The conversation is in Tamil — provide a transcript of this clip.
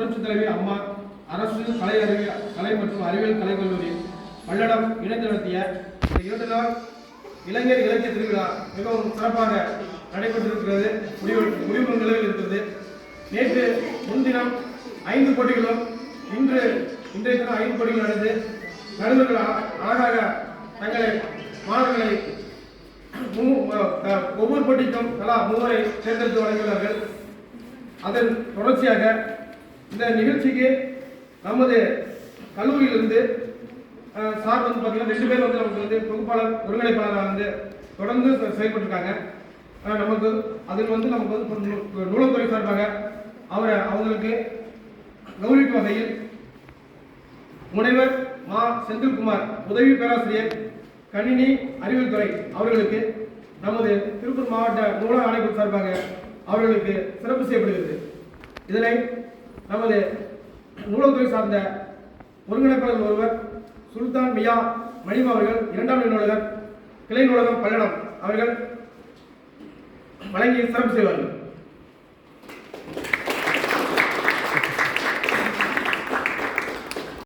புரட்சி தலைவி அம்மா அரசு கலை மற்றும் அறிவியல் கலைக்கல்லூரி பல்லடம் இணைந்து நடத்திய 2 நாள் இளைஞர் இலக்கிய திருவிழா மிகவும் சிறப்பாக நடைபெற்றிருக்கிறது. முடிவு நிலையில் இருக்கிறது. நேற்று முன்தினம் 5 போட்டிகளும் இன்றைய தினம் 5 போட்டிகள் நடந்து நடுவர்கள் அழகாக தங்களை மாணவர்களை ஒவ்வொரு போட்டிக்கும் தலா 3 தேர்ந்தெடுத்து வழங்கியுள்ளார்கள். அதன் தொடர்ச்சியாக இந்த நிகழ்ச்சிக்கு நமது கல்லூரியிலிருந்து சார் வந்து பார்த்தீங்கன்னா 2 பேர் வந்து நமக்கு வந்து தொகுப்பாளர் ஒருங்கிணைப்பாளராக வந்து தொடர்ந்து செயல்பட்டுருக்காங்க. நமக்கு அதில் வந்து நமக்கு வந்து நூலகத்துறை சார்பாக அவங்களுக்கு கௌரவிக்கும் வகையில் முனைவர் மா செந்தில்குமார் உதவி பேராசிரியர் கணினி அறிவியல் துறை அவர்களுக்கு நமது திருப்பூர் மாவட்ட நூலக ஆணைக்குழு சார்பாக அவர்களுக்கு சிறப்பு செய்யப்படுகிறது. இதனை நமது நூலகத்துறை சார்ந்த ஒருங்கிணைப்பாளர் ஒருவர் சுல்தான் மியா மணிமா அவர்கள் 2ஆம் நூலகர் கிளை நூலகம் பல்லடம் அவர்கள் வழங்கி சிறப்பு செய்வார்கள்.